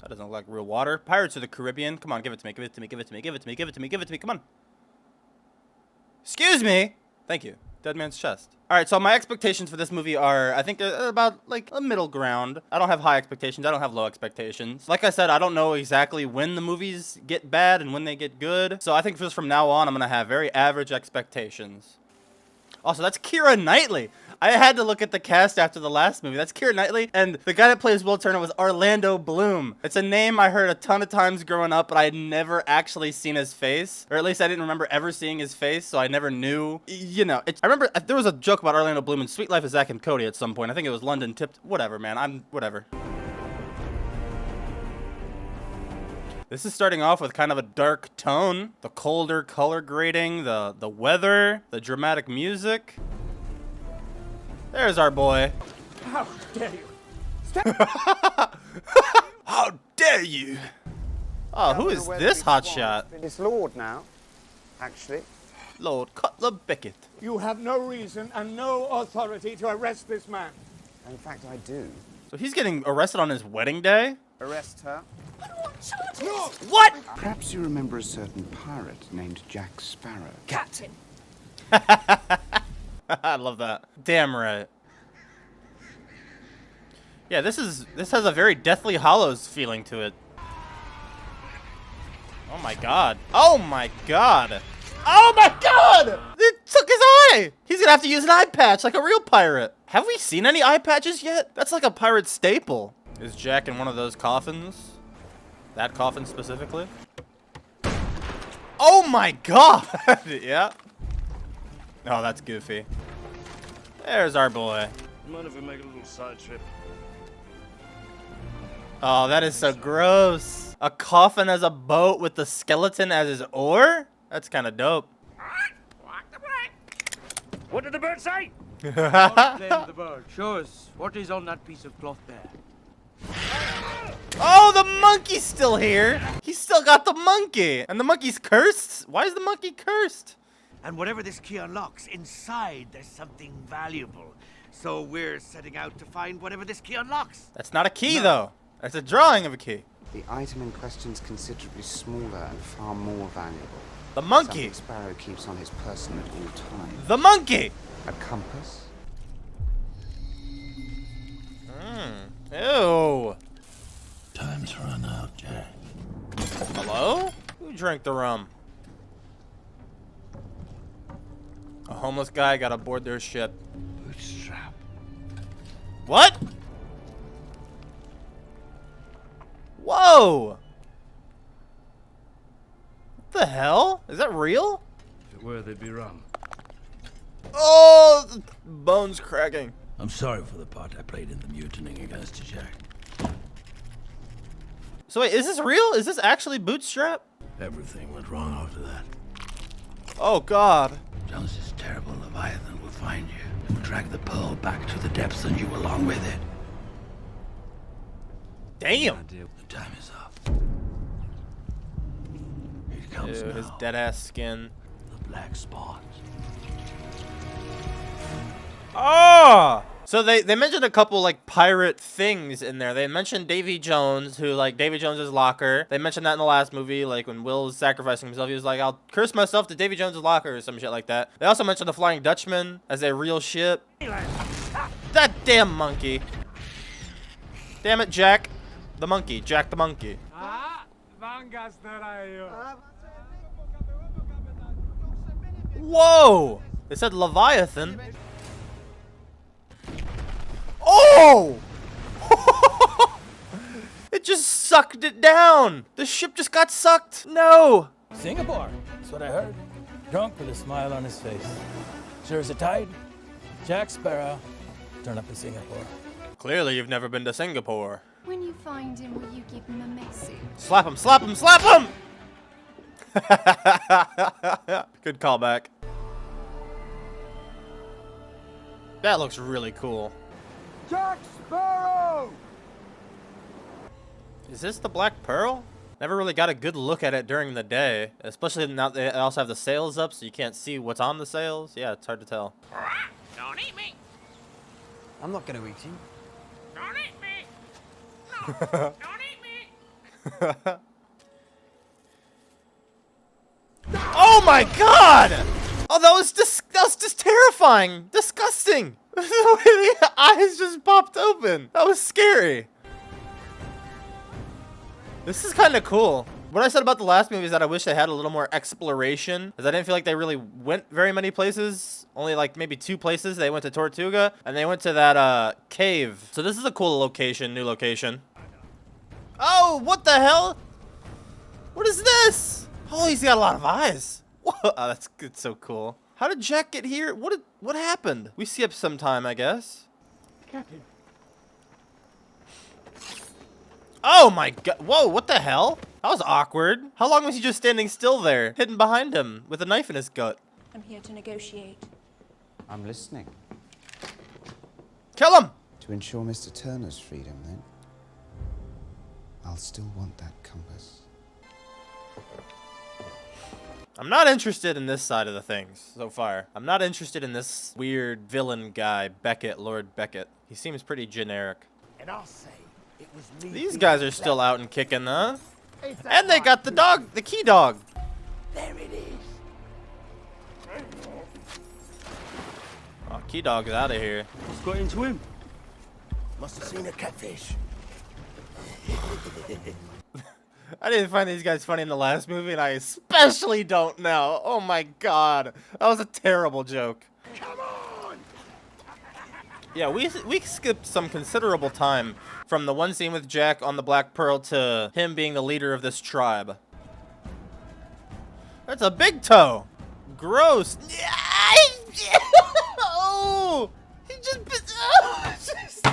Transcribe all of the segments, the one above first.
That doesn't look like real water. Pirates of the Caribbean. Come on, give it to me. Give it to me. Give it to me. Give it to me. Give it to me. Give it to me. Come on. Excuse me. Thank you. Dead man's chest. All right, so my expectations for this movie are, I think, about like a middle ground. I don't have high expectations. I don't have low expectations. Like I said, I don't know exactly when the movies get bad and when they get good. So I think just from now on, I'm gonna have very average expectations. Also, that's Keira Knightley. I had to look at the cast after the last movie. That's Keira Knightley, and the guy that plays Will Turner was Orlando Bloom. It's a name I heard a ton of times growing up, but I had never actually seen his face. Or at least I didn't remember ever seeing his face, so I never knew. You know, I remember there was a joke about Orlando Bloom in Sweet Life of Zack and Cody at some point. I think it was London Tipped. Whatever, man. Whatever. This is starting off with kind of a dark tone. The colder color grading, the weather, the dramatic music. There's our boy. How dare you? How dare you? Oh, who is this hotshot? It's Lord now, actually. Lord Cutler Beckett. You have no reason and no authority to arrest this man. In fact, I do. So he's getting arrested on his wedding day? Arrest her. What? Perhaps you remember a certain pirate named Jack Sparrow. Captain. I love that. Damn right. Yeah, this has a very Deathly Hallows feeling to it. Oh my god. Oh my god. Oh my god! It took his eye! He's gonna have to use an eye patch like a real pirate. Have we seen any eye patches yet? That's like a pirate staple. Is Jack in one of those coffins? That coffin specifically? Oh my god! Yeah. Oh, that's goofy. There's our boy. Mind if we make a little side trip? Oh, that is so gross. A coffin as a boat with the skeleton as his oar? That's kind of dope. What did the bird say? Don't blame the bird. Show us what is on that piece of cloth there. Oh, the monkey's still here. He's still got the monkey. And the monkey's cursed? Why is the monkey cursed? And whatever this key unlocks, inside there's something valuable. So we're setting out to find whatever this key unlocks. That's not a key, though. That's a drawing of a key. The item in question is considerably smaller and far more valuable. The monkey. Something Sparrow keeps on his person at all times. The monkey. A compass? Ew. Time's run out, Jack. Hello? Who drank the rum? A homeless guy got aboard their ship. Bootstrap. What? Whoa! What the hell? Is that real? If it were, they'd be rum. Oh, the bone's cracking. I'm sorry for the part I played in the mutinying against you, Jack. So wait, is this real? Is this actually Bootstrap? Everything went wrong after that. Oh god. Jones's terrible Leviathan will find you and will drag the pearl back to the depths and you along with it. Damn. The time is up. Here comes Ew, now. his dead ass skin. The black spot. Oh! So they mentioned a couple like pirate things in there. They mentioned Davy Jones, who like Davy Jones's locker. They mentioned that in the last movie, like when Will was sacrificing himself, he was like, "I'll curse myself to Davy Jones's locker" or some shit like that. They also mentioned the Flying Dutchman as a real ship. That damn monkey. Damn it, Jack. The monkey. Jack the monkey. Whoa! They said Leviathan. Oh! It just sucked it down. The ship just got sucked. No. Singapore. That's what I heard. Drunk with a smile on his face. Sure as a tide. Jack Sparrow. Turn up to Singapore. Clearly, you've never been to Singapore. When you find him, will you give him a message? Slap him, slap him, slap him! Good callback. That looks really cool. Jack Sparrow! Is this the Black Pearl? Never really got a good look at it during the day. Especially now they also have the sails up, so you can't see what's on the sails. Yeah, it's hard to tell. Don't eat me! I'm not going to eat you. Don't eat me! No! Don't eat me! Oh my god! Oh, that was just terrifying. Disgusting. The way the eyes just popped open. That was scary. This is kind of cool. What I said about the last movie is that I wish they had a little more exploration, because I didn't feel like they really went very many places. Only like maybe 2 places. They went to Tortuga, and they went to that cave. So this is a cool location, new location. Oh, what the hell? What is this? Oh, he's got a lot of eyes. Whoa, oh, that's so cool. How did Jack get here? What happened? We skipped some time, I guess. Captain. Oh my god. Whoa, what the hell? That was awkward. How long was he just standing still there, hidden behind him, with a knife in his gut? I'm here to negotiate. I'm listening. Kill him! To ensure Mr. Turner's freedom, then? I'll still want that compass. I'm not interested in this side of the things so far. I'm not interested in this weird villain guy, Beckett, Lord Beckett. He seems pretty generic. And I'll say it was me. These guys are still out and kicking, huh? And they got the dog, the key dog. There it is. Oh, key dog's out of here. What's got into him? Must have seen a catfish. I didn't find these guys funny in the last movie, and I especially don't now. Oh my god. That was a terrible joke. Come on! Yeah, we skipped some considerable time from the one scene with Jack on the Black Pearl to him being the leader of this tribe. That's a big toe. Gross. Oh, he just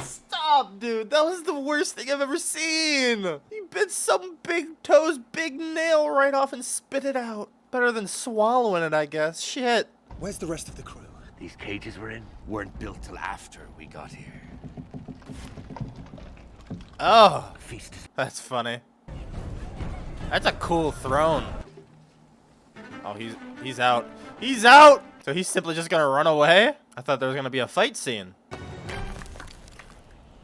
stop, dude. That was the worst thing I've ever seen. He bit some big toe's big nail right off and spit it out. Better than swallowing it, I guess. Shit. Where's the rest of the crew? These cages we're in weren't built till after we got here. Oh, The feast is that's funny. That's a cool throne. Oh, he's out. He's out! So he's simply just gonna run away? I thought there was gonna be a fight scene.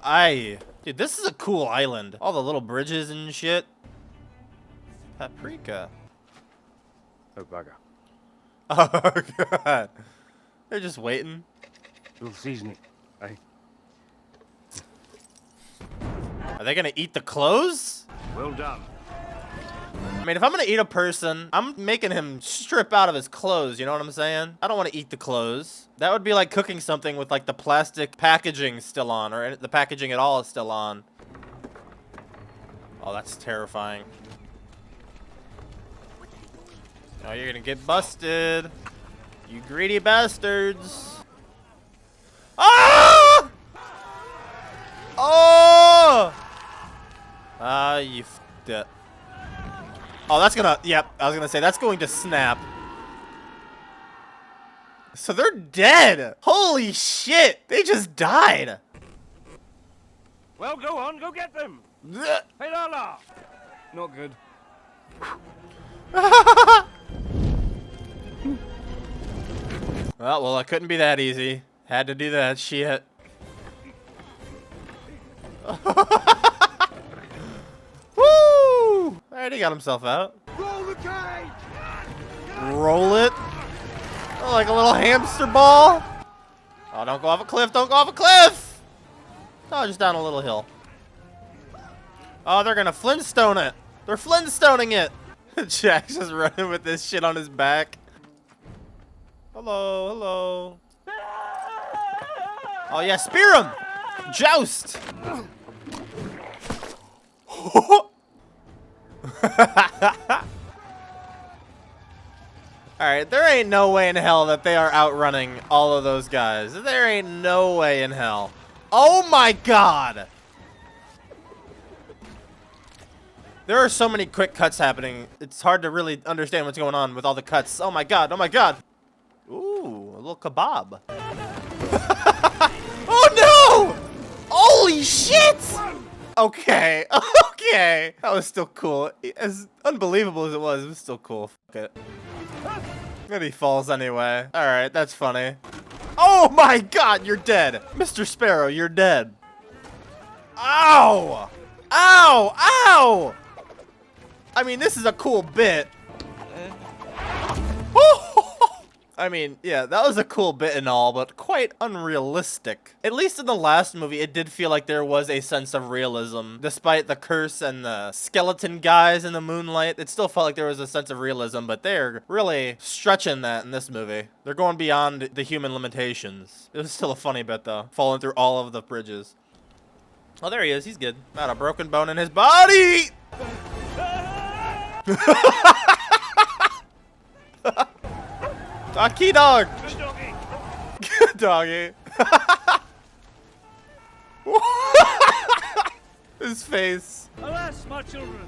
Dude, this is a cool island. All the little bridges and shit. Paprika. Oh, bugger. Oh, God. They're just waiting. We'll season it. Aye. Are they gonna eat the clothes? Well done. I mean, if I'm gonna eat a person, I'm making him strip out of his clothes, you know what I'm saying? I don't want to eat the clothes. That would be like cooking something with like the plastic packaging still on, or the packaging at all is still on. Oh, that's terrifying. Oh, you're gonna get busted. You greedy bastards. Ah! Oh! Ah, you f***ed it. Oh, that's gonna, yep, I was gonna say, that's going to snap. So they're dead. Holy shit. They just died. Well, go on, go get them. Blech. Hey, Lala. Not good. Well, it couldn't be that easy. Had to do that shit. Woo! Alright, he got himself out. Roll the cage! Roll it. Oh, like a little hamster ball. Oh, don't go off a cliff. Don't go off a cliff. Oh, just down a little hill. Oh, they're going to Flintstone it. They're Flintstoning it. Jack's just running with this shit on his back. Hello, hello. Oh, yeah, spear him. Joust. Alright, there ain't no way in hell that they are outrunning all of those guys. There ain't no way in hell. Oh my god! There are so many quick cuts happening. It's hard to really understand what's going on with all the cuts. Oh my god, oh my god. Ooh, a little kebab. Oh no! Holy shit! Okay, okay. That was still cool. As unbelievable as it was still cool. Fuck it. And he falls anyway. Alright, that's funny. Oh my god, you're dead. Mr. Sparrow, you're dead. Ow! Ow! Ow! I mean, this is a cool bit. I mean, yeah, that was a cool bit and all, but quite unrealistic. At least in the last movie, it did feel like there was a sense of realism. Despite the curse and the skeleton guys in the moonlight, it still felt like there was a sense of realism, but they're really stretching that in this movie. They're going beyond the human limitations. It was still a funny bit, though, falling through all of the bridges. Oh, there he is. He's good. Not a broken bone in his body! Key dog! Good doggy. His face. Alas, my children,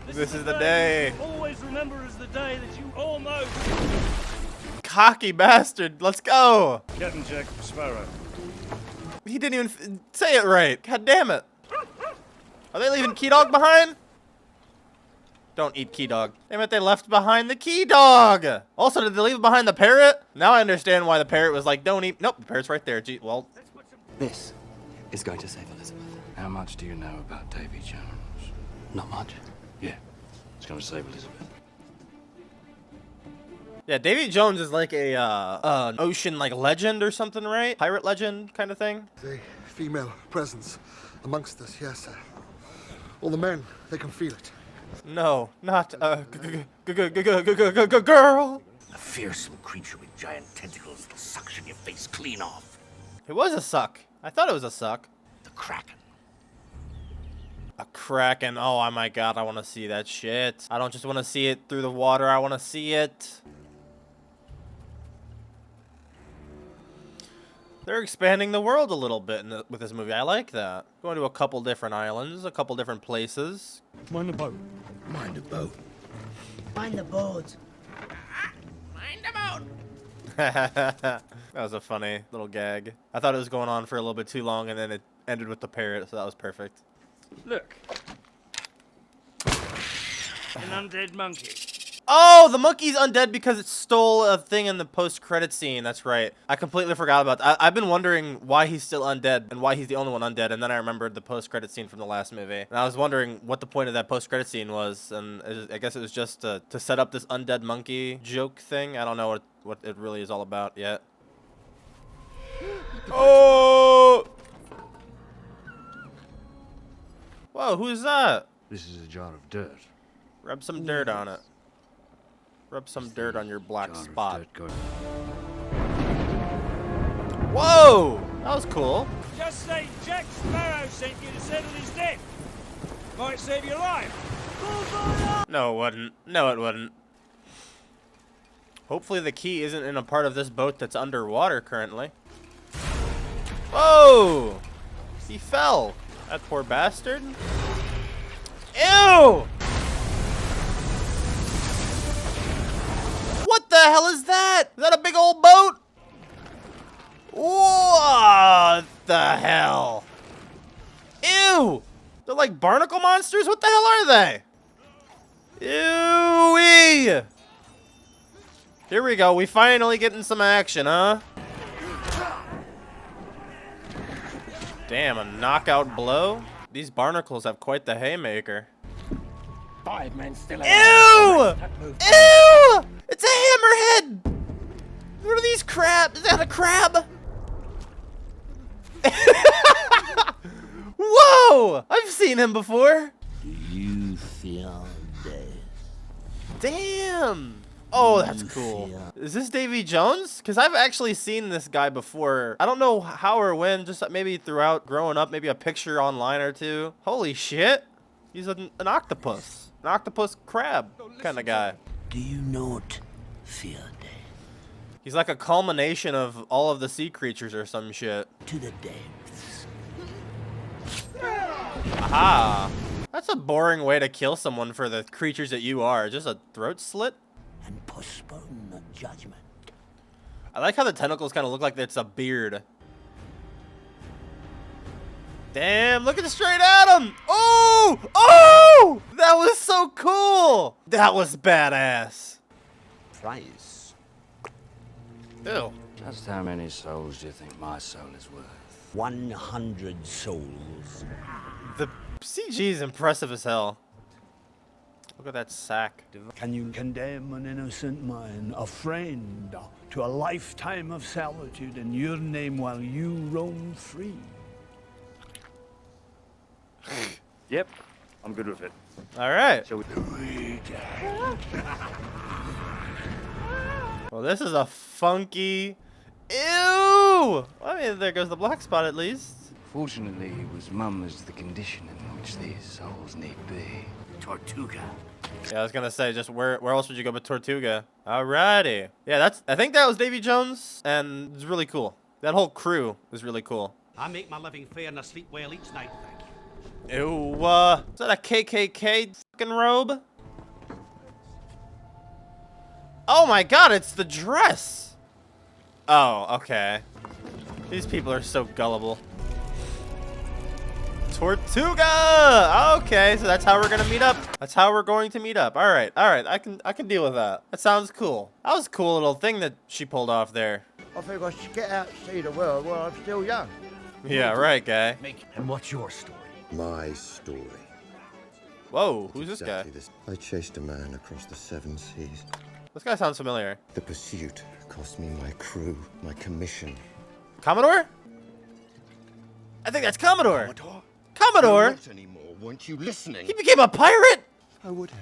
This is the day. always remember as the day that you almost... Cocky bastard. Let's go. Captain Jack Sparrow. He didn't even say it right. God damn it. Are they leaving Key Dog behind? Don't eat Key Dog. Damn it, they left behind the Key Dog. Also, did they leave behind the parrot? Now I understand why the parrot was like, don't eat. Nope, the parrot's right there. Gee, well. This is going to save Elizabeth. How much do you know about Davy Jones? Not much. Yeah, it's going to save Elizabeth. Yeah, Davy Jones is like a an ocean like legend or something, right? Pirate legend kind of thing. The female presence amongst us, yes. All the men, they can feel it. No, not girl. A fearsome creature with giant tentacles that'll suction your face clean off. It was a suck. I thought it was a suck. The Kraken. A kraken. Oh my god, I want to see that shit. I don't just want to see it through the water. I want to see it. They're expanding the world a little bit with this movie. I like that. Going to a couple different islands, a couple different places. Mind the boat. Mind the boat. Mind the boat. That was a funny little gag. I thought it was going on for a little bit too long, and then it ended with the parrot, so that was perfect. Look. An undead monkey. Oh, the monkey's undead because it stole a thing in the post-credit scene. That's right. I completely forgot about that. I've been wondering why he's still undead and why he's the only one undead, and then I remembered the post-credit scene from the last movie. And I was wondering what the point of that post-credit scene was, and I guess it was just to set up this undead monkey joke thing. I don't know what it really is all about yet. Oh! Whoa, who's that? This is a jar of dirt. Rub some dirt on it. Rub some dirt on your black spot. Whoa! That was cool. Just say Jack Sparrow sent you to settle his debt. Might save your life. No, it wouldn't. No, it wouldn't. Hopefully the key isn't in a part of this boat that's underwater currently. Whoa! He fell. That poor bastard. Ew! What the hell is that? Is that a big old boat? What the hell? Ew! They're like barnacle monsters? What the hell are they? Ew-wee! Here we go. We finally getting some action, huh? Damn, a knockout blow? These barnacles have quite the haymaker. 5 men still Ew! Ew! It's a hammerhead! What are these crabs? Is that a crab? Whoa! I've seen him before. Do you feel dead? Damn! Oh, that's cool. Is this Davy Jones? Because I've actually seen this guy before. I don't know how or when, just maybe throughout growing up, maybe a picture online or two. Holy shit. He's an octopus. An octopus crab kind of guy. Do you not fear death? He's like a culmination of all of the sea creatures or some shit. To the depths. Aha! That's a boring way to kill someone for the creatures that you are. Just a throat slit? And postpone the judgment. I like how the tentacles kind of look like it's a beard. Damn, look at it straight at him! Oh! Oh! That was so cool! That was badass. Price. Ew. Just how many souls do you think my soul is worth? 100 souls. The CG is impressive as hell. Look at that sack. Can you condemn an innocent man, a friend, to a lifetime of solitude in your name while you roam free? Yep, I'm good with it. All right. Shall we? Well, this is a funky. Ew! I mean, there goes the black spot at least. Fortunately, it was Mum as the condition in which these souls need be. Tortuga. Yeah, I was gonna say, just where else would you go but Tortuga? Alrighty. Yeah, I think that was Davy Jones, and it's really cool. That whole crew was really cool. I make my living fair and I sleep well each night, thank you. Ew, is that a KKK fucking robe? Oh my god, it's the dress! Oh, okay. These people are so gullible. Tortuga! Okay, so that's how we're gonna meet up. That's how we're going to meet up. Alright, I can deal with that. That sounds cool. That was a cool little thing that she pulled off there. I think I should get out and see the world while I'm still young. Yeah, right, guy. And what's your story? My story. Whoa, who's this guy? Exactly this. I chased a man across the 7 seas. This guy sounds familiar. The pursuit cost me my crew, my commission. Commodore? I think that's Commodore. Commodore? Not anymore. Weren't you listening? He became a pirate? I would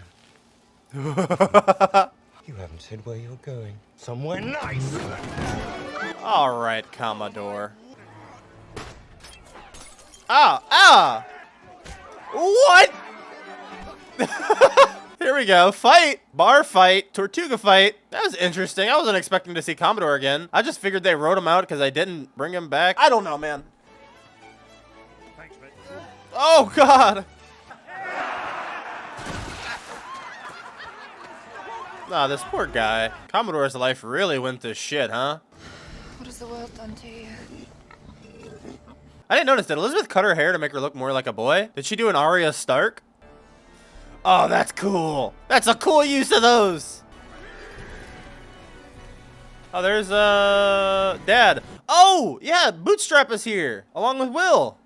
have. You haven't said where you're going. Somewhere nice. All right, Commodore. Ah! What? Here we go. Fight. Bar fight. Tortuga fight. That was interesting. I wasn't expecting to see Commodore again. I just figured they wrote him out because I didn't bring him back. I don't know, man. Thanks, mate. Oh, God. Nah, this poor guy. Commodore's life really went to shit, huh? What has the world done to you? I didn't notice. Did Elizabeth cut her hair to make her look more like a boy? Did she do an Arya Stark? Oh, that's cool. That's a cool use of those. Oh, there's, Dad. Oh, yeah, Bootstrap is here, along with Will.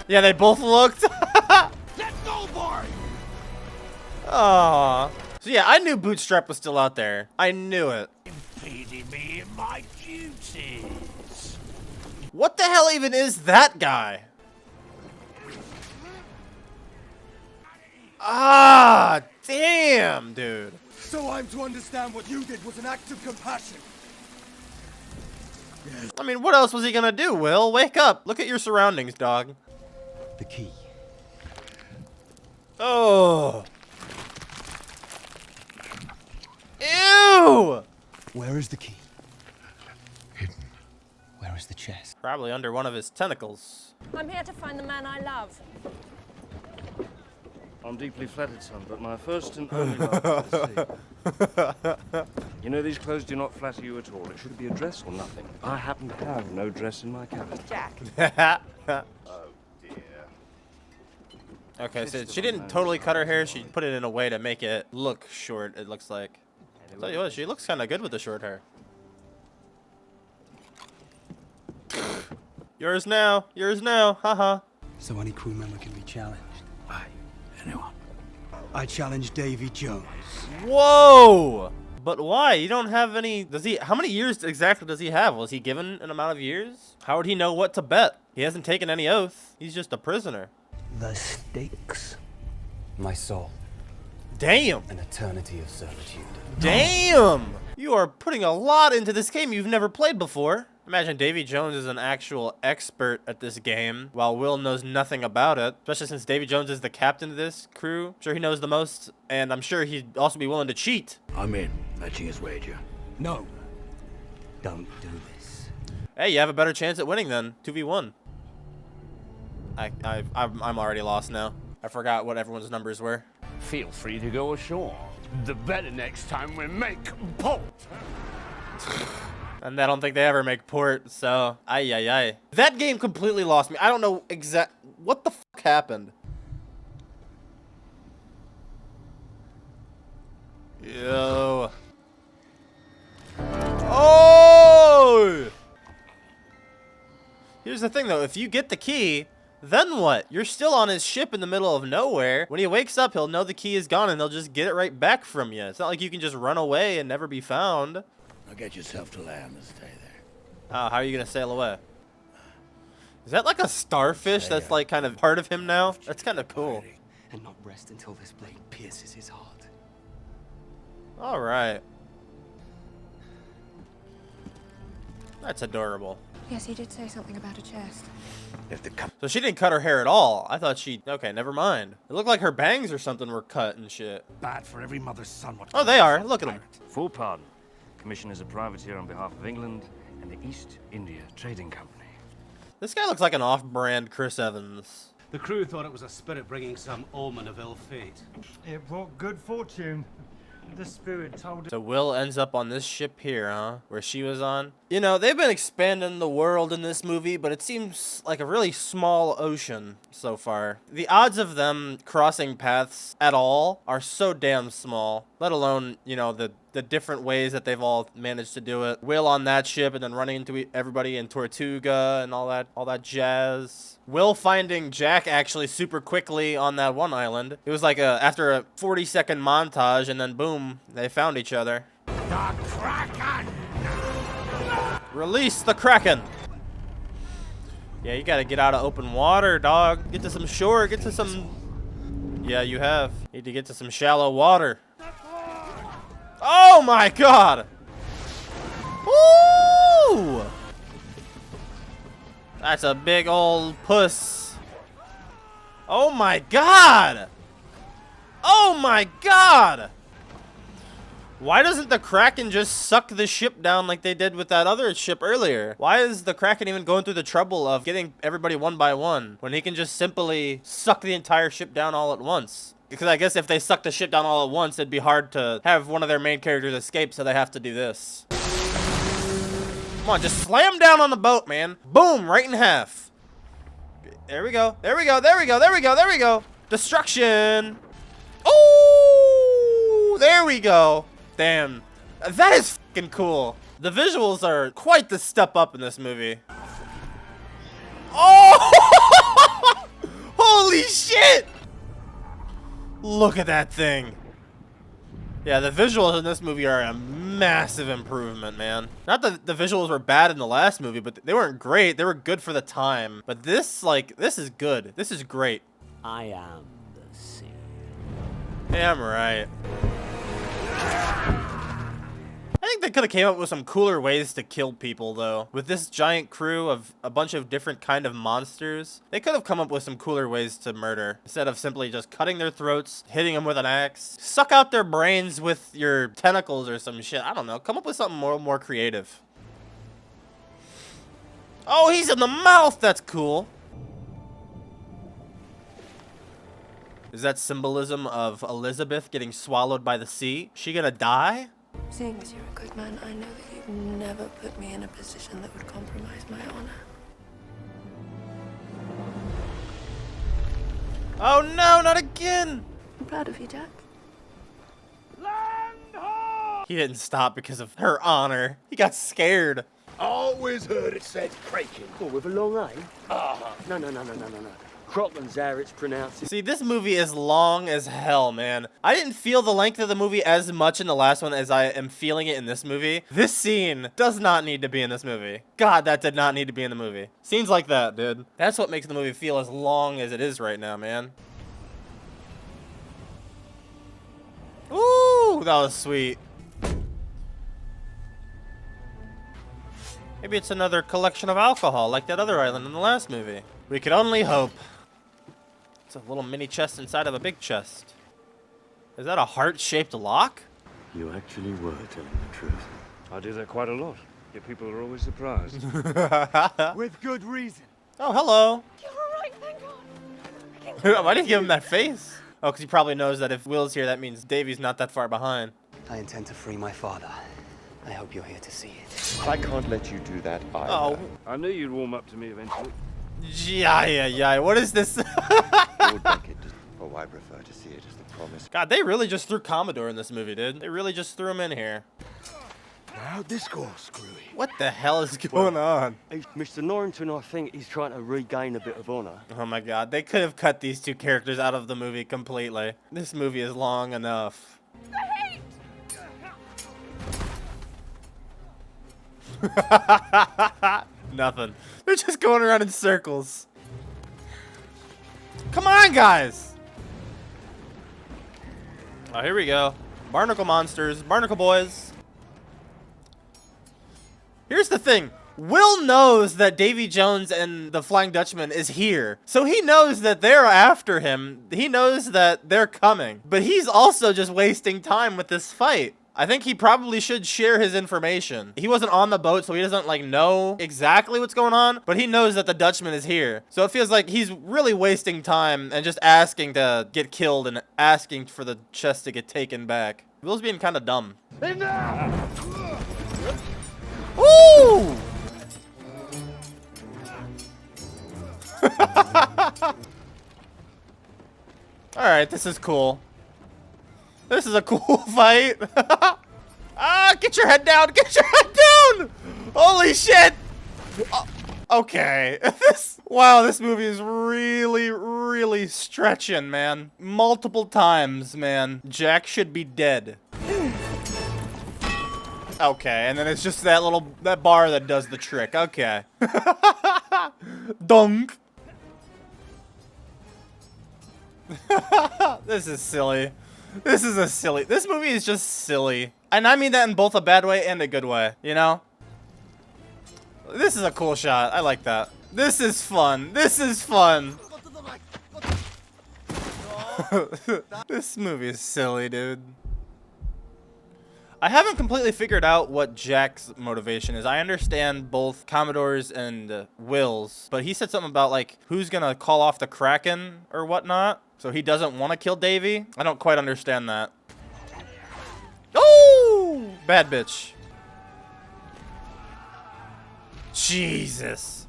Yeah, they both looked. Let's go, boy! Aww. So yeah, I knew Bootstrap was still out there. I knew it. Impeding me in my duties. What the hell even is that guy? Ah, damn, dude. So I'm to understand what you did was an act of compassion. I mean, what else was he gonna do, Will? Wake up. Look at your surroundings, dog. The key. Oh. Ew! Where is the key? Hidden. Where is the chest? Probably under one of his tentacles. I'm here to find the man I love. I'm deeply flattered, son, but my first and only love is the sea. You know, these clothes do not flatter you at all. It should be a dress or nothing. I happen to have no dress in my cabin. Jack. Oh, dear. Okay, so she didn't totally cut her hair. She put it in a way to make it look short, it looks like. Tell you what, she looks kind of good with the short hair. Yours now. Yours now. Haha. So any crew member can be challenged. Aye, anyone. I challenge Davy Jones. Whoa! But why? You don't have any... Does he... How many years exactly does he have? Was he given an amount of years? How would he know what to bet? He hasn't taken any oath. He's just a prisoner. The stakes. My soul. Damn! An eternity of servitude. Damn! You are putting a lot into this game you've never played before. Imagine Davy Jones is an actual expert at this game, while Will knows nothing about it. Especially since Davy Jones is the captain of this crew. I'm sure he knows the most, and I'm sure he'd also be willing to cheat. I'm in. Matching his wager. No. Don't do this. Hey, you have a better chance at winning then. 2v1. I'm already lost now. I forgot what everyone's numbers were. Feel free to go ashore. The better next time we make port. And I don't think they ever make port, so ay. That game completely lost me. I don't know what the fuck happened. Yo. Oh! Here's the thing though, if you get the key, Then what? You're still on his ship in the middle of nowhere. When he wakes up, he'll know the key is gone and they'll just get it right back from you. It's not like you can just run away and never be found. Now get yourself to land and stay there. Oh, how are you gonna sail away? Is that like a starfish that's like kind of part of him now? That's kind of cool. And not rest until this blade pierces his heart. All right. That's adorable. Yes, he did say something about a chest. So she didn't cut her hair at all. I thought she... Okay, never mind. It looked like her bangs or something were cut and shit. Bad for every mother's son. What Oh, they are. Look at them. Full pardon. Commission as a privateer on behalf of England and the East India Trading Company. This guy looks like an off-brand Chris Evans. The crew thought it was a spirit bringing some omen of ill fate. It brought good fortune. The spirit told So Will ends up on this ship here, huh? Where she was on. You know, they've been expanding the world in this movie, but it seems like a really small ocean so far. The odds of them crossing paths at all are so damn small, let alone, you know, the different ways that they've all managed to do it. Will on that ship and then running into everybody in Tortuga and all that jazz. Will finding Jack actually super quickly on that one island. It was like after a 40-second montage and then boom, they found each other. The Kraken! Release the Kraken! Yeah, you gotta get out of open water, dog. Get to some shore, get to some... Yeah, you have. Need to get to some shallow water. Oh my god! Woo! That's a big old puss. Oh my god! Oh my god! Why doesn't the Kraken just suck the ship down like they did with that other ship earlier? Why is the Kraken even going through the trouble of getting everybody one by one when he can just simply suck the entire ship down all at once? Because I guess if they suck the ship down all at once, it'd be hard to have one of their main characters escape, so they have to do this. Come on, just slam down on the boat, man. Boom, right in half. There we go. There we go. There we go. There we go. There we go. Destruction. Oh, there we go. Damn. That is fucking cool. The visuals are quite the step up in this movie. Oh! Holy shit! Look at that thing. Yeah, the visuals in this movie are a massive improvement, man. Not that the visuals were bad in the last movie, but they weren't great. They were good for the time. But this, like, this is good. This is great. I am the sea. Damn right. I think they could have came up with some cooler ways to kill people, though. With this giant crew of a bunch of different kind of monsters, they could have come up with some cooler ways to murder. Instead of simply just cutting their throats, hitting them with an axe. Suck out their brains with your tentacles or some shit. I don't know. Come up with something more creative. Oh, he's in the mouth! That's cool. Is that symbolism of Elizabeth getting swallowed by the sea? She gonna die? Seeing as you're a good man, I know that you'd never put me in a position that would compromise my honor. Oh no, not again! I'm proud of you, Jack. He didn't stop because of her honor. He got scared. Always heard it said Kraken. Oh, with a long A? No. Crockland's how it's pronounced. See, this movie is long as hell, man. I didn't feel the length of the movie as much in the last one as I am feeling it in this movie. This scene does not need to be in this movie. God, that did not need to be in the movie. Scenes like that, dude. That's what makes the movie feel as long as it is right now, man. Ooh, that was sweet. Maybe it's another collection of alcohol like that other island in the last movie. We could only hope. It's a little mini chest inside of a big chest. Is that a heart-shaped lock? You actually were telling the truth. I do that quite a lot. Yet people are always surprised. With good reason. Oh, hello. You're all right, thank God. Why did you give him that face? Oh, because he probably knows that if Will's here, that means Davy's not that far behind. I intend to free my father. I hope you're here to see it. I can't let you do that either. Oh. I knew you'd warm up to me eventually. Yeah. What is this? Lord Beckett, oh, I prefer to see it as the promise. God, they really just threw Commodore in this movie, dude. They really just threw him in here. How'd this go, Screwy? What the hell is going on? Mr. Norrington, I think he's trying to regain a bit of honor. Oh my god, they could have cut these two characters out of the movie completely. This movie is long enough. Nothing. They're just going around in circles. Come on, guys! Oh, here we go. Barnacle monsters, barnacle boys. Here's the thing. Will knows that Davy Jones and the Flying Dutchman is here. So he knows that they're after him. He knows that they're coming. But he's also just wasting time with this fight. I think he probably should share his information. He wasn't on the boat, so he doesn't like know exactly what's going on, but he knows that the Dutchman is here. So it feels like he's really wasting time and just asking to get killed and asking for the chest to get taken back. Will's being kind of dumb. Woo! Alright, this is cool. This is a cool fight. Ah, get your head down! Get your head down! Holy shit! Okay. Wow, this movie is really, really stretching, man. Multiple times, man. Jack should be dead. Okay, and then it's just that bar that does the trick. Okay. Dunk. This is silly. This movie is just silly. And I mean that in both a bad way and a good way, you know? This is a cool shot. I like that. This is fun. This is fun. This movie is silly, dude. I haven't completely figured out what Jack's motivation is. I understand both Commodore's and Will's, but he said something about, like, who's gonna call off the Kraken or whatnot. So he doesn't want to kill Davy? I don't quite understand that. Oh! Bad bitch. Jesus.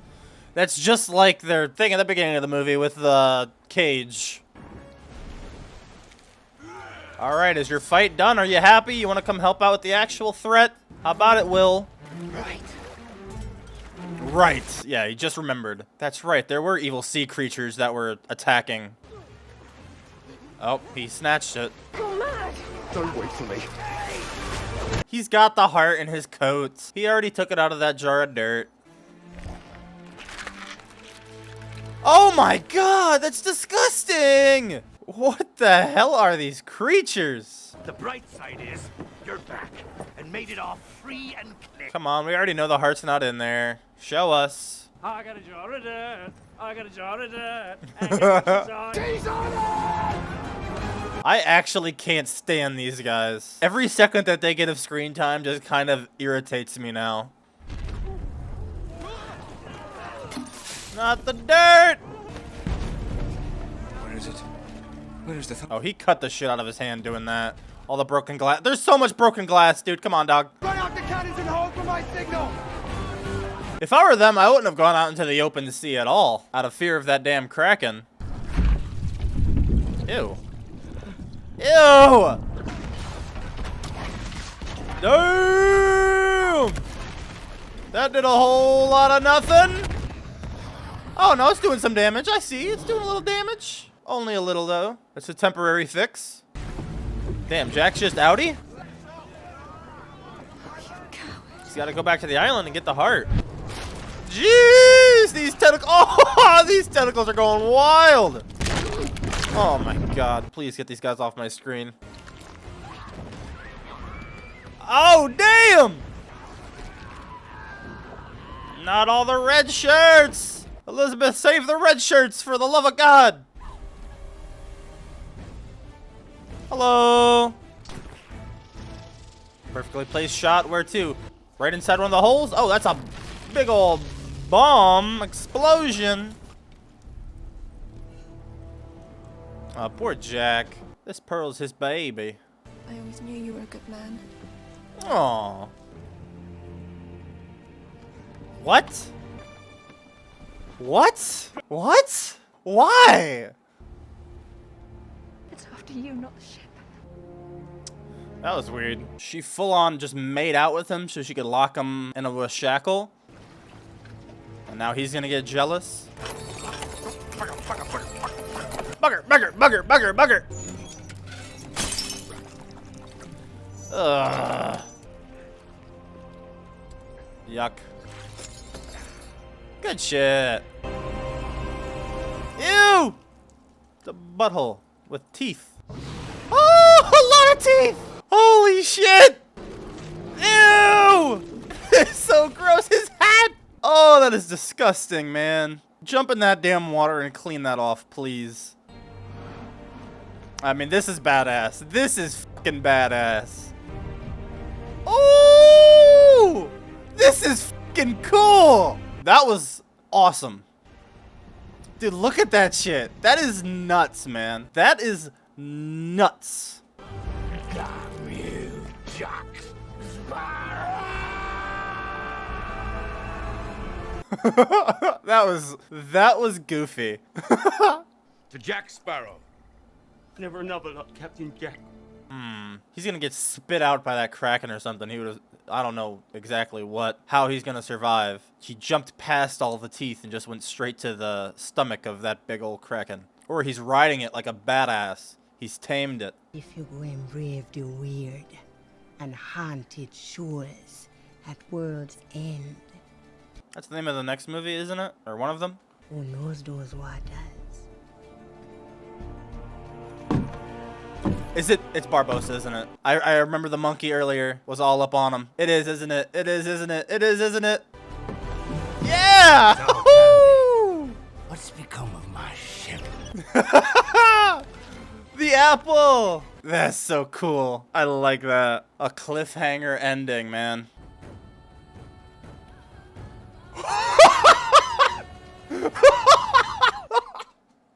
That's just like their thing at the beginning of the movie with the cage. Alright, is your fight done? Are you happy? You want to come help out with the actual threat? How about it, Will? Right. Yeah, he just remembered. That's right. There were evil sea creatures that were attacking. Oh, he snatched it. Don't wait for me. He's got the heart in his coat. He already took it out of that jar of dirt. Oh my god, that's disgusting! What the hell are these creatures? The bright side is you're back and made it all free and clear. Come on, we already know the heart's not in there. Show us. I got a jar of dirt. I got a jar of dirt. And guess what she's on it? I actually can't stand these guys. Every second that they get of screen time just kind of irritates me now. Not the dirt! Where is it? Where is the Oh, he cut the shit out of his hand doing that. All the broken glass. There's so much broken glass, dude. Come on, dog. Run out the cannons and hold for my signal! If I were them, I wouldn't have gone out into the open sea at all, out of fear of that damn Kraken. Ew. Ew! Damn! That did a whole lot of nothing. Oh, no, it's doing some damage. I see. It's doing a little damage. Only a little, though. It's a temporary fix. Damn, Jack's just outie? He's got to go back to the island and get the heart. Jeez! These tentacles. Oh, these tentacles are going wild. Oh, my God. Please get these guys off my screen. Oh, damn! Not all the red shirts! Elizabeth, save the red shirts for the love of God! Hello! Perfectly placed shot. Where to? Right inside one of the holes? Oh, that's a big old bomb explosion. Oh, poor Jack. This Pearl's his baby. I always knew you were a good man. Aww. What? What? What? Why? It's after you, not the ship. That was weird. She full on just made out with him so she could lock him in a shackle. And now he's gonna get jealous. Bugger, bugger, bugger, bugger, bugger. Ugh. Yuck. Good shit. Ew! The butthole with teeth. Oh, a lot of teeth! Holy shit! Ew! It's so gross. His hat! Oh, that is disgusting, man. Jump in that damn water and clean that off, please. I mean, this is badass. This is fucking badass. Oh! This is fucking cool! That was awesome. Dude, look at that shit. That is nuts, man. That is nuts. Damn you, Jack that was goofy. To Jack Sparrow. Never another lot, Captain Jack. He's gonna get spit out by that Kraken or something. He would, I don't know exactly how he's gonna survive. He jumped past all the teeth and just went straight to the stomach of that big old Kraken. Or he's riding it like a badass. He's tamed it. If you go and brave the weird and haunted shores at World's End. That's the name of the next movie, isn't it? Or one of them? Who knows those waters? It's Barbossa, isn't it? I remember the monkey earlier was all up on him. It is, isn't it? It is, isn't it? It is, isn't it? Yeah! What's become of my ship? The apple! That's so cool. I like that. A cliffhanger ending, man.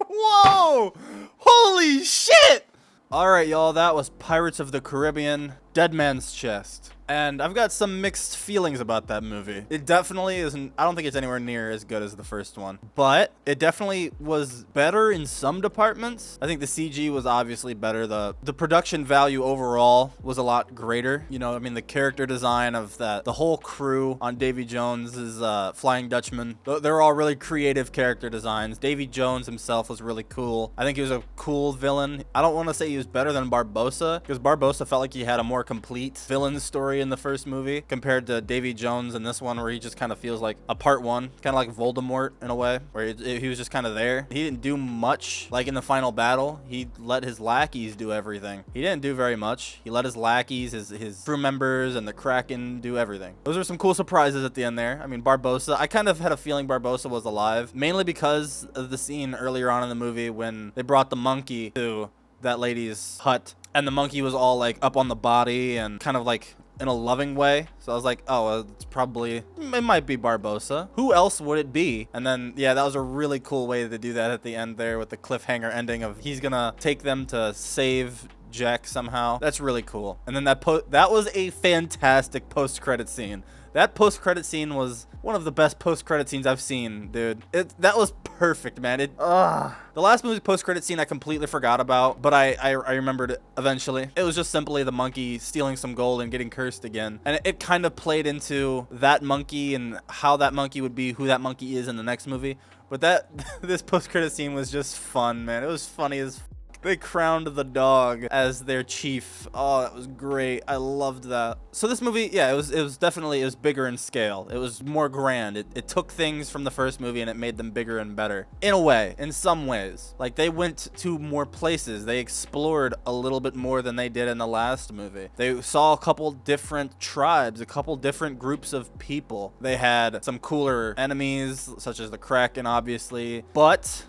Whoa! Holy shit! Alright, y'all, that was Pirates of the Caribbean, Dead Man's Chest. And I've got some mixed feelings about that movie. It definitely isn't, I don't think it's anywhere near as good as the first one. But it definitely was better in some departments. I think the CG was obviously better. The production value overall was a lot greater. You know, I mean, the character design of the whole crew on Davy Jones's Flying Dutchman, they're all really creative character designs. Davy Jones himself was really cool. I think he was a cool villain. I don't want to say he was better than Barbossa, because Barbossa felt like he had a more complete villain story in the first movie compared to Davy Jones in this one, where he just kind of feels like a part one, kind of like Voldemort in a way, where he was just kind of there. He didn't do much. Like in the final battle, he let his lackeys do everything. He didn't do very much. He let his lackeys, his crew members, and the Kraken do everything. Those are some cool surprises at the end there. I mean, Barbossa, I kind of had a feeling Barbossa was alive, mainly because of the scene earlier on in the movie when they brought the monkey to that lady's hut, and the monkey was all like up on the body and kind of like in a loving way. So I was like, oh, it's probably, it might be Barbossa. Who else would it be? And then, yeah, that was a really cool way to do that at the end there with the cliffhanger ending of he's gonna take them to save Jack somehow. That's really cool. And then that was a fantastic post-credit scene. That post-credit scene was one of the best post-credit scenes I've seen, dude. That was perfect, man. The last movie's post-credit scene I completely forgot about, but I remembered it eventually. It was just simply the monkey stealing some gold and getting cursed again. And it kind of played into that monkey and how that monkey would be, who that monkey is in the next movie. But this post-credit scene was just fun, man. It was funny as they crowned the dog as their chief. Oh, that was great. I loved that. So this movie, yeah, it was definitely, it was bigger in scale. It was more grand. It took things from the first movie and it made them bigger and better. In a way, in some ways. Like, they went to more places. They explored a little bit more than they did in the last movie. They saw a couple different tribes, a couple different groups of people. They had some cooler enemies, such as the Kraken, obviously. But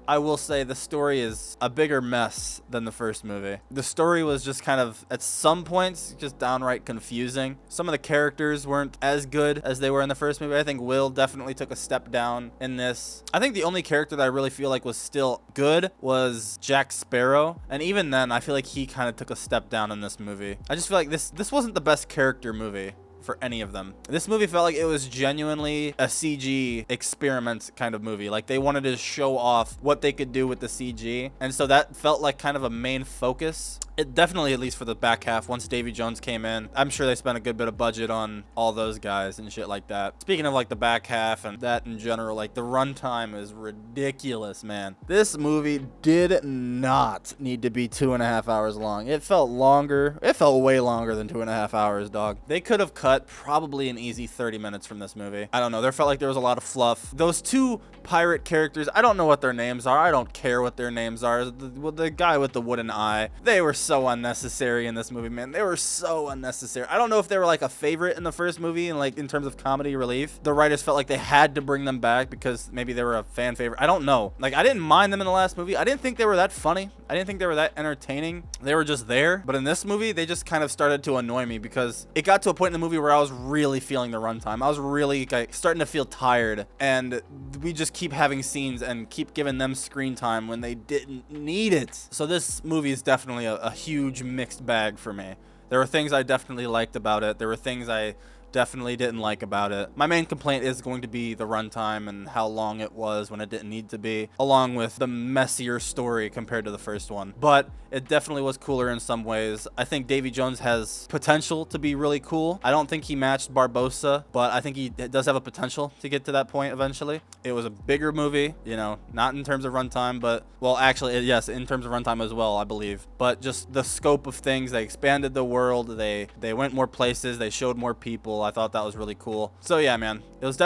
I will say the story is a bigger mess than the first movie. The story was just kind of, at some points, just downright confusing. Some of the characters weren't as good as they were in the first movie. I think Will definitely took a step down in this. I think the only character that I really feel like was still good was Jack Sparrow. And even then, I feel like he kind of took a step down in this movie. I just feel like this wasn't the best character movie for any of them. This movie felt like it was genuinely a CG experiment kind of movie. Like, they wanted to show off what they could do with the CG, and so that felt like kind of a main focus. It definitely, at least for the back half, once Davy Jones came in, I'm sure they spent a good bit of budget on all those guys and shit like that. Speaking of like the back half and that in general, like the runtime is ridiculous, man. This movie did not need to be 2.5 hours long. It felt longer. It felt way longer than 2.5 hours, dog. They could have cut probably an easy 30 minutes from this movie. I don't know. There felt like there was a lot of fluff. Those two pirate characters, I don't know what their names are. I don't care what their names are. The guy with the wooden eye, they were so unnecessary in this movie, man. They were so unnecessary. I don't know if they were like a favorite in the first movie and like in terms of comedy relief. The writers felt like they had to bring them back because maybe they were a fan favorite. I don't know. Like, I didn't mind them in the last movie. I didn't think they were that funny. I didn't think they were that entertaining. They were just there. But in this movie, they just kind of started to annoy me because it got to a point in the movie where I was really feeling the runtime. I was really like, starting to feel tired, and we just keep having scenes and keep giving them screen time when they didn't need it. So this movie is definitely a huge mixed bag for me. There were things I definitely liked about it. There were things I definitely didn't like about it. My main complaint is going to be the runtime and how long it was when it didn't need to be, along with the messier story compared to the first one. But it definitely was cooler in some ways. I think Davy Jones has potential to be really cool. I don't think he matched Barbossa, but I think he does have a potential to get to that point eventually. It was a bigger movie, you know, not in terms of runtime, but, well, actually, yes, in terms of runtime as well, I believe. But just the scope of things, they expanded the world, they went more places, they showed more people. I thought that was really cool. So yeah, man, it was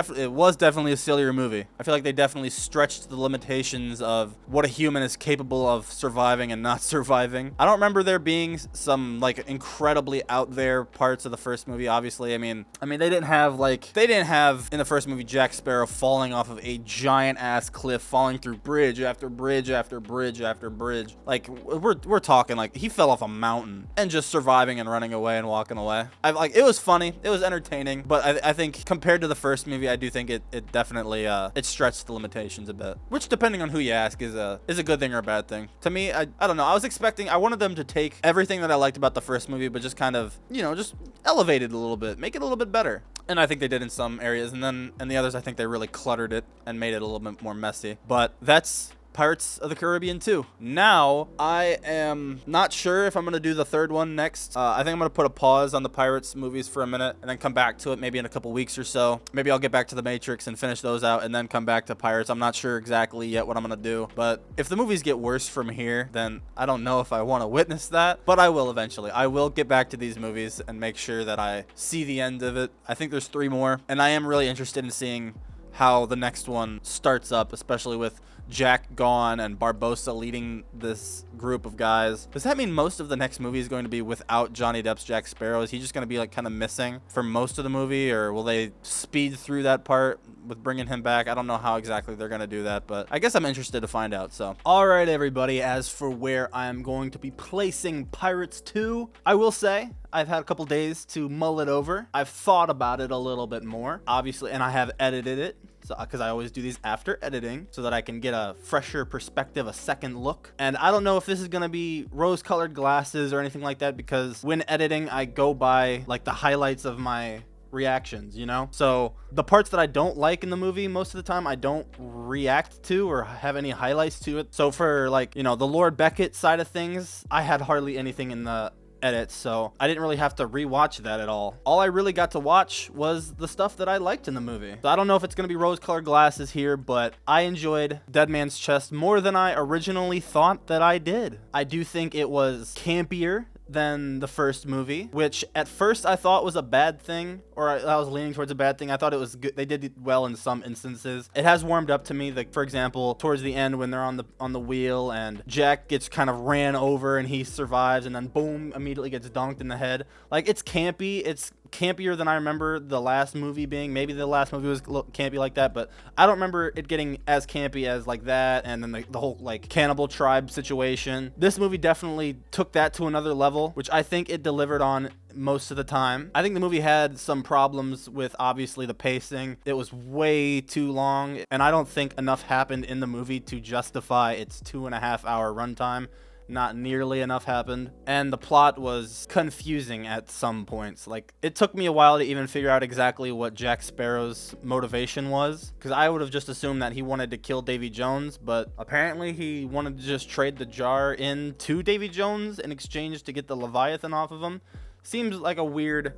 definitely a sillier movie. I feel like they definitely stretched the limitations of what a human is capable of surviving and not surviving. I don't remember there being some like incredibly out there parts of the first movie. Obviously, I mean they didn't have in the first movie Jack Sparrow falling off of a giant ass cliff, falling through bridge after bridge after bridge after bridge. Like we're talking like he fell off a mountain and just surviving and running away and walking away. It was funny. It was entertaining, but I think compared to the first movie, I do think it definitely it stretched the limitations a bit, which depending on who you ask is a good thing or a bad thing. To me, I don't know. I wanted them to take everything that I liked about the first movie, but just kind of, you know, just elevate it a little bit, make it a little bit better. And I think they did in some areas, and then in the others, I think they really cluttered it and made it a little bit more messy. But that's Pirates of the Caribbean 2. Now, I am not sure if I'm going to do the third one next. I think I'm going to put a pause on the Pirates movies for a minute and then come back to it maybe in a couple weeks or so. Maybe I'll get back to The Matrix and finish those out and then come back to Pirates. I'm not sure exactly yet what I'm going to do. But if the movies get worse from here, then I don't know if I want to witness that. But I will eventually. I will get back to these movies and make sure that I see the end of it. I think there's 3 more. And I am really interested in seeing how the next one starts up, especially with Jack gone and Barbossa leading this group of guys. Does that mean most of the next movie is going to be without Johnny Depp's Jack Sparrow? Is he just going to be like kind of missing for most of the movie, or will they speed through that part with bringing him back? I don't know how exactly they're going to do that, but I guess I'm interested to find out. So, all right, everybody, as for where I'm going to be placing Pirates 2, I will say I've had a couple days to mull it over. I've thought about it a little bit more, obviously, and I have edited it. So, because I always do these after editing so that I can get a fresher perspective, a second look. And I don't know if this is going to be rose-colored glasses or anything like that, because when editing, I go by like the highlights of my reactions, you know? So the parts that I don't like in the movie, most of the time I don't react to or have any highlights to it. So for like, you know, the Lord Beckett side of things, I had hardly anything in the edits, so I didn't really have to rewatch that at all. All I really got to watch was the stuff that I liked in the movie. So I don't know if it's gonna be rose-colored glasses here, but I enjoyed Dead Man's Chest more than I originally thought that I did. I do think it was campier than the first movie, which at first I thought was a bad thing, or I was leaning towards a bad thing. I thought it was good. They did well in some instances. It has warmed up to me, like for example, towards the end when they're on the wheel and Jack gets kind of ran over and he survives, and then boom, immediately gets dunked in the head. Like, it's campy. It's campier than I remember the last movie being. Maybe the last movie was campy like that, but I don't remember it getting as campy as like that, and then the whole like cannibal tribe situation. This movie definitely took that to another level, which I think it delivered on most of the time. I think the movie had some problems with obviously the pacing. It was way too long, and I don't think enough happened in the movie to justify its 2.5 hour runtime. not nearly enough happened, and the plot was confusing at some points. Like, it took me a while to even figure out exactly what Jack Sparrow's motivation was, because I would have just assumed that he wanted to kill Davy Jones, but apparently he wanted to just trade the jar in to Davy Jones in exchange to get the Leviathan off of him. Seems like a weird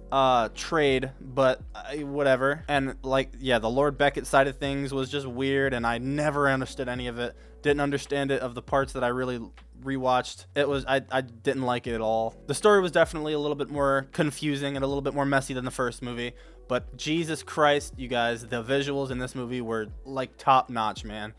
trade, but whatever. And like, yeah, the Lord Beckett side of things was just weird, and I never understood any of it. Didn't understand it of the parts that I really rewatched. It was, I didn't like it at all. The story was definitely a little bit more confusing and a little bit more messy than the first movie, but Jesus Christ, you guys, the visuals in this movie were like top notch, man.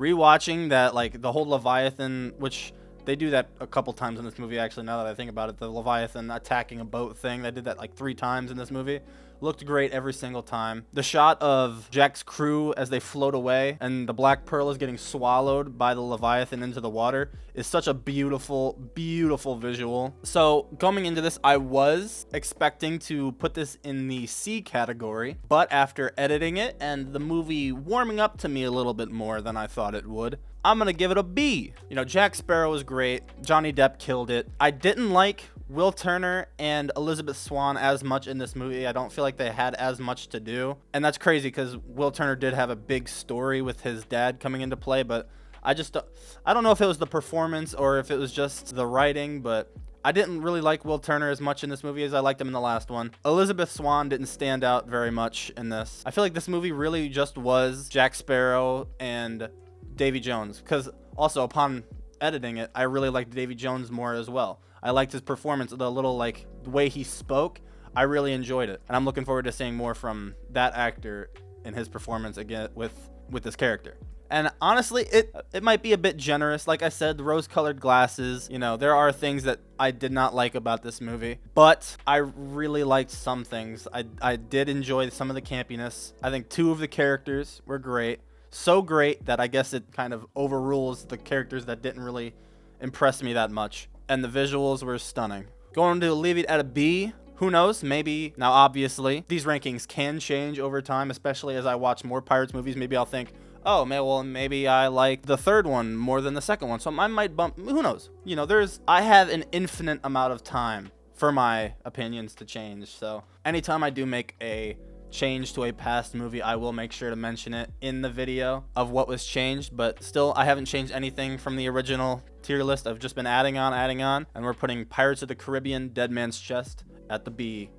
Rewatching that, like the whole Leviathan, which they do that a couple times in this movie, actually, now that I think about it. The Leviathan attacking a boat thing, they did that like 3 times in this movie. Looked great every single time. The shot of Jack's crew as they float away and the Black Pearl is getting swallowed by the Leviathan into the water is such a beautiful, beautiful visual. So going into this, I was expecting to put this in the C category, but after editing it and the movie warming up to me a little bit more than I thought it would, I'm gonna give it a B. You know, Jack Sparrow was great. Johnny Depp killed it. I didn't like Will Turner and Elizabeth Swann as much in this movie. I don't feel like they had as much to do. And that's crazy because Will Turner did have a big story with his dad coming into play, but I don't know if it was the performance or if it was just the writing, but I didn't really like Will Turner as much in this movie as I liked him in the last one. Elizabeth Swann didn't stand out very much in this. I feel like this movie really just was Jack Sparrow and Davy Jones, because also upon editing it, I really liked Davy Jones more as well. I liked his performance, the little like the way he spoke. I really enjoyed it, and I'm looking forward to seeing more from that actor in his performance again with this character. And honestly, it might be a bit generous. Like I said, the rose-colored glasses, you know, there are things that I did not like about this movie, but I really liked some things. I did enjoy some of the campiness. I think 2 of the characters were great. So great that I guess it kind of overrules the characters that didn't really impress me that much. And the visuals were stunning. Going to leave it at a B. Who knows? Maybe. Now, obviously, these rankings can change over time, especially as I watch more Pirates movies. Maybe I'll think, oh, well, maybe I like the third one more than the second one. So I might bump. Who knows? You know, I have an infinite amount of time for my opinions to change. So anytime I do make a change to a past movie, I will make sure to mention it in the video of what was changed. But still, I haven't changed anything from the original tier list. I've just been adding on, and we're putting Pirates of the Caribbean Dead Man's Chest at the B